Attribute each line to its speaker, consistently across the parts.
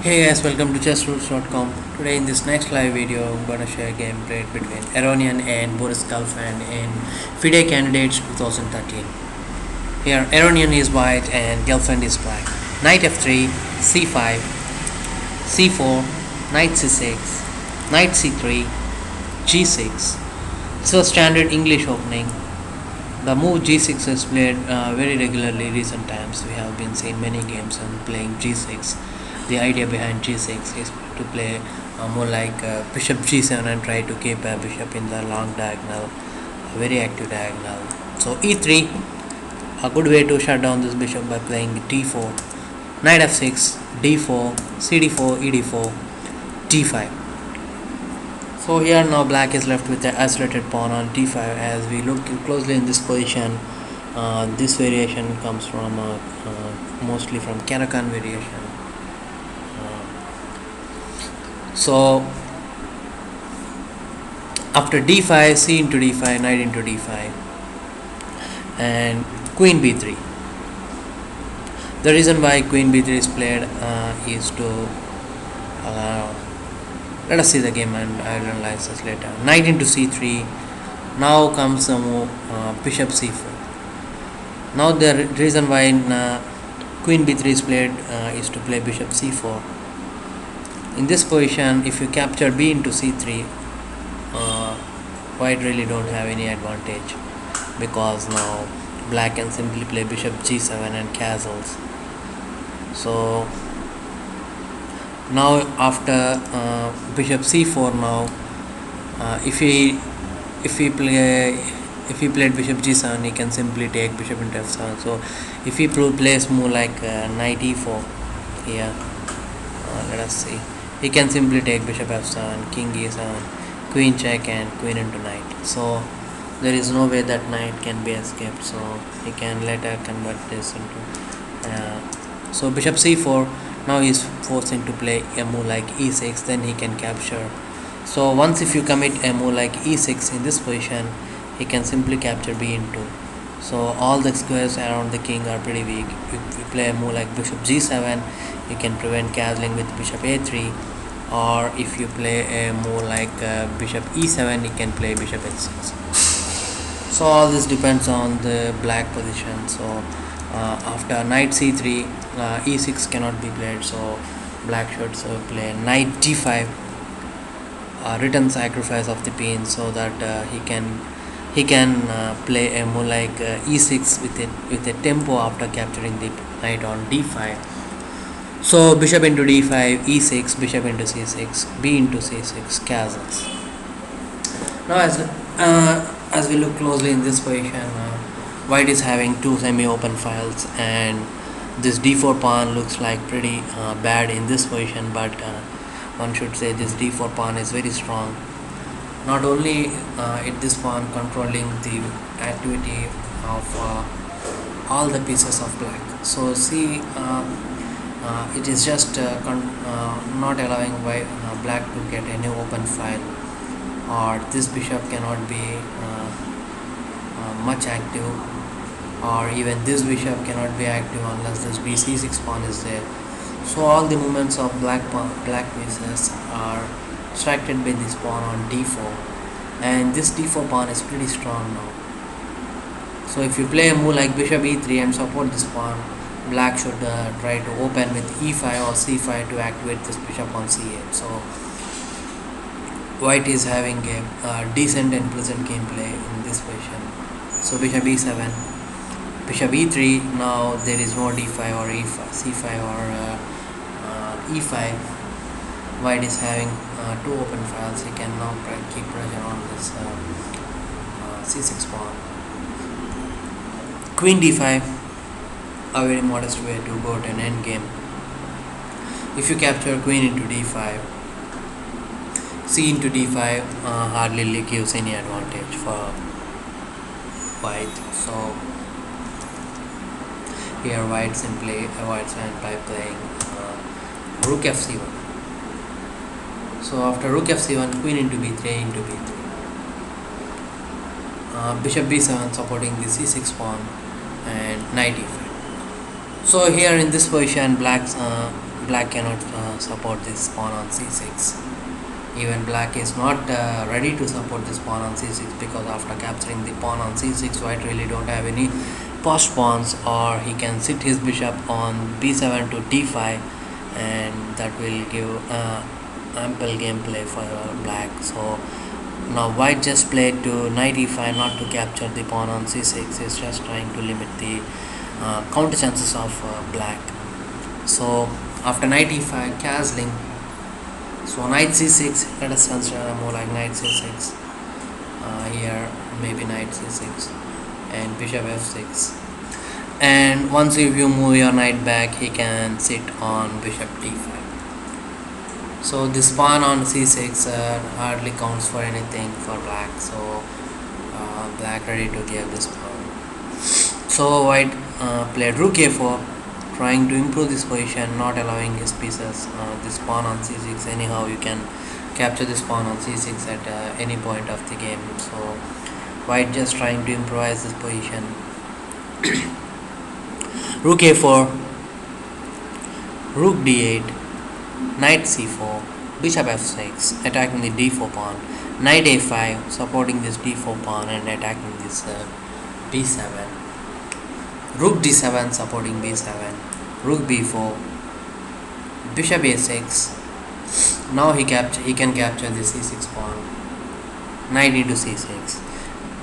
Speaker 1: Hey guys, welcome to chessrules.com. Today in this next live video, I'm gonna share a game played between Aronian and Boris gelfand in Fide candidates 2013. Here, Aronian is white and gelfand is black. Knight f3, c5, c4, knight c6, knight c3, g6. This was standard English opening. The move g6 is played very regularly recent times. We have been seeing many games on playing g6. The idea behind g6 is to play more like bishop g7 and try to keep a bishop in the long diagonal, a very active diagonal. So e3, a good way to shut down this bishop by playing d4, knight f6, d4, cd4, ed4, d5. So here now black is left with the isolated pawn on d5. As we look closely in this position, this variation comes from mostly from Caro-Kann variation. So after d5, c into d5, knight into d5, and queen b3. The reason why queen b3 is played is to let us see the game and I will analyze this later. Knight into c3. Now comes the move bishop c4. Now the reason why queen b3 is played is to play bishop c4. In this position, if you capture b into c3, white really don't have any advantage, because now black can simply play bishop g7 and castles. So now after bishop c4, now if he played bishop g7, he can simply take bishop into f7. So if he plays move like knight e4 here, let us see, he can simply take bishop f7, king e7, queen check, and queen into knight. So there is no way that knight can be escaped, so he can later convert this into so bishop c4. Now he is forced to play a move like e6, then he can capture. So once if you commit a move like e6 in this position, he can simply capture b into. So all the squares around the king are pretty weak. If you play a move like bishop g7, you can prevent castling with bishop a3, or if you play a move like bishop e7, you can play bishop h6. So all this depends on the black position. So after knight c3, e6 cannot be played, so black should play knight d5, return sacrifice of the pin, so that he can play a move like e6 with a tempo after capturing the knight on d5. So bishop into d5, e6, bishop into c6, b into c6, castles. Now as we look closely in this position, white is having two semi-open files, and this d4 pawn looks like pretty bad in this position, but one should say this d4 pawn is very strong. Not only this pawn controlling the activity of all the pieces of black. So see, it is just not allowing black to get any open file, or this bishop cannot be much active, or even this bishop cannot be active unless this bc6 pawn is there. So all the movements of black pieces are distracted by this pawn on d4, and this d4 pawn is pretty strong now. So if you play a move like bishop e3 and support this pawn, black should try to open with e5 or c5 to activate this bishop on c8. So white is having a decent and pleasant gameplay in this position. So bishop e7, bishop e3. Now there is no d5 or e5, c5 or e5. White is having two open files. He can now keep pressure on this c6 pawn. Queen d5, a very modest way to go to an endgame. If you capture queen into d5, c into d5 hardly gives any advantage for white. So here white simply avoids and by playing rook f c1. So after rook f c1, queen into b3, into b3, bishop b7 supporting the c6 pawn, and knight e5. So here in this position, black cannot support this pawn on c6. Even black is not ready to support this pawn on c6, because after capturing the pawn on c6, white really don't have any post pawns, or he can sit his bishop on b7 to d5, and that will give ample gameplay for black. So now white just played to knight e5 not to capture the pawn on c6. Is just trying to limit the counter chances of black. So after knight e5 castling, so knight c6, let us consider a move like knight c6. Here maybe knight c6 and bishop f6, and once if you move your knight back, he can sit on bishop d5. So this pawn on c6 hardly counts for anything for black, so black ready to give this pawn. So white played rook a4, trying to improve this position, not allowing his pieces this pawn on c6. Anyhow you can capture this pawn on c6 at any point of the game. So white just trying to improvise this position. Rook a4, rook d8, knight c4, bishop f6, attacking the d4 pawn, knight a5, supporting this d4 pawn and attacking this b7, rook d7, supporting b7, rook b4, bishop a6. Now he can capture the c6 pawn, knight into c6,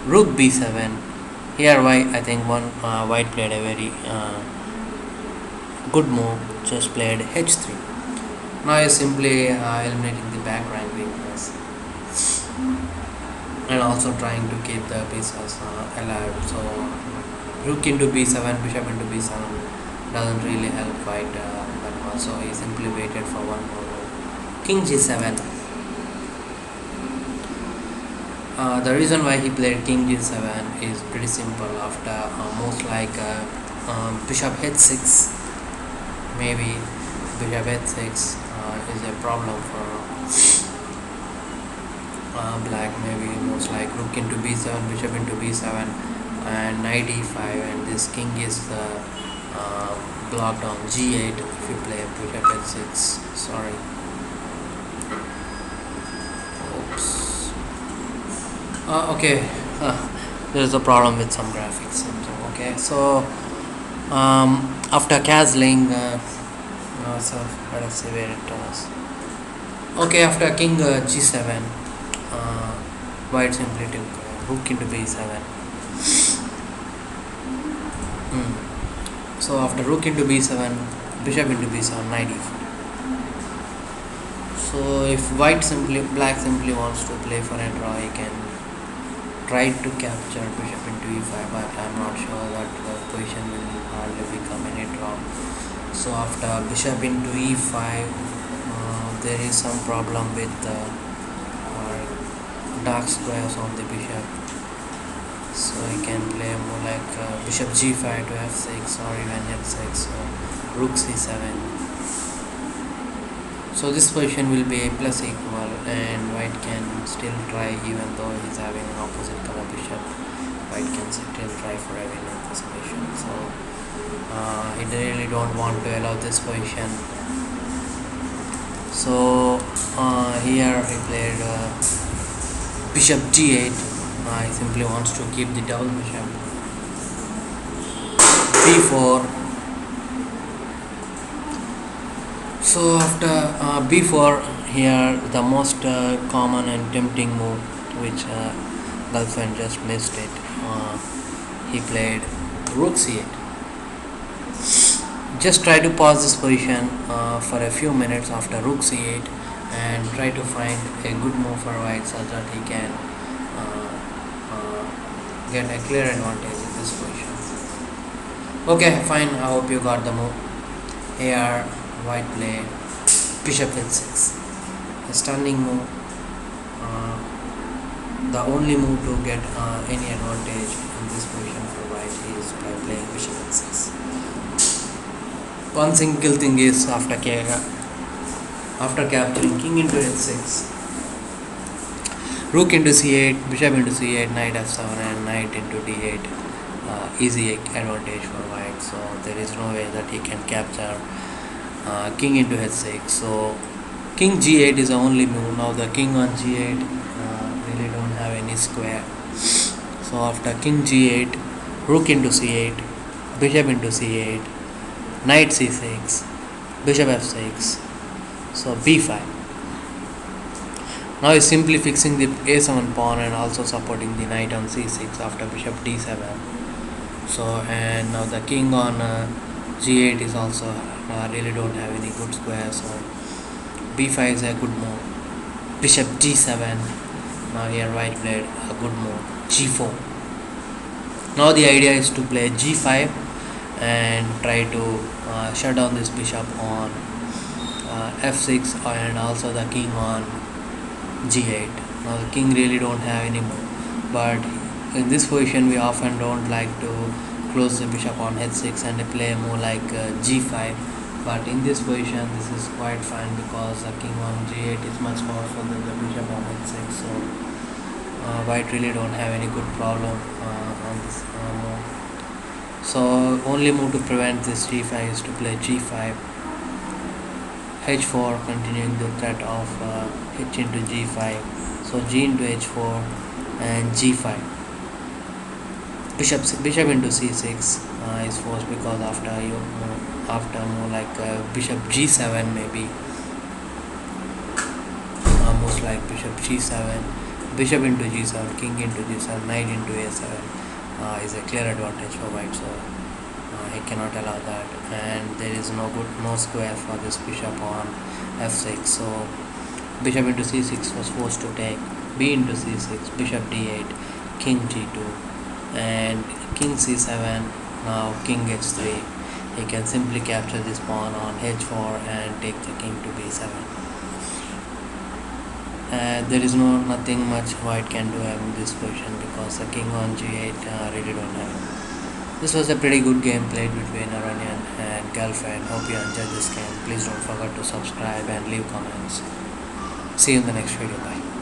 Speaker 1: rook b7. Here I think white played a very good move, just played h3. Now he is simply eliminating the back rank weakness and also trying to keep the pieces alive. So rook into b7, bishop into b7 doesn't really help white that much, so he simply waited for one more move. King g7. The reason why he played king g7 is pretty simple. After moves like bishop h6, maybe bishop h6 is a problem for black. Maybe moves like rook into b7, bishop into b7 and knight e5, and this king is blocked on g8 if you play bishop h6. Sorry. Oops. Okay. There is a problem with some graphics. Okay, so after castling, so let us see where it was. Okay, after king g7, white simply took rook into b7. So after rook into b7, bishop into b7, knight e4. So if black simply wants to play for a draw, he can try to capture bishop into e5, but I'm not sure that the position will hardly become any draw. So after bishop into e5, there is some problem with dark squares on the bishop. So he can play more like bishop g5 to f6 or even f6, so rook c7. So this position will be a plus equal, and white can still try, even though he's having an opposite color bishop. White can still try for a win in this position. So he really don't want to allow this position. So here he played bishop g8. He simply wants to keep the double bishop. b4. So after b4, here the most common and tempting move, which gelfand just missed it. He played rook c8. Just try to pause this position for a few minutes after rook c8 and try to find a good move for white so that he can get a clear advantage in this position. Okay, fine. I hope you got the move. Here white played bishop h6, a stunning move. The only move to get any advantage in this position for white is by playing bishop h6. One single thing is after capturing king into h6, rook into c8, bishop into c8, knight f7 and knight into d8, easy advantage for white. So there is no way that he can capture king into h6. So king g8 is the only move. Now the king on g8 really don't have any square. So after king g8, rook into c8, bishop into c8, knight c6, bishop f6, so b5. Now he's simply fixing the a7 pawn and also supporting the knight on c6 after bishop d7. So and now the king on g8 is also really don't have any good square, so b5 is a good move. Bishop g7. Now here white played a good move. g4. Now the idea is to play g5 and try to shut down this bishop on f6 and also the king on g8. Now the king really don't have any move, but in this position we often don't like to close the bishop on h6 and play a move like g5, but in this position this is quite fine because the king on g8 is much powerful than the bishop on h6. So white really don't have any good problem on this move. So only move to prevent this g5 is to play g5, h4, continuing the threat of h into g5. So g into h4 and g5. Bishop into c6 is forced because after move like bishop g7 maybe, most like bishop g7, bishop into g7, king into g7, knight into a7 is a clear advantage for white. So he cannot allow that, and there is no square for this bishop on f6. So bishop into c6 was forced to take, b into c6, bishop d8, king g2, and king c7. Now king h3. He can simply capture this pawn on h4 and take the king to b7. There is nothing much white can do in this position because the king on g8 really don't have it. This was a pretty good game played between Aronian and gelfand. Hope you enjoyed this game. Please don't forget to subscribe and leave comments. See you in the next video. Bye.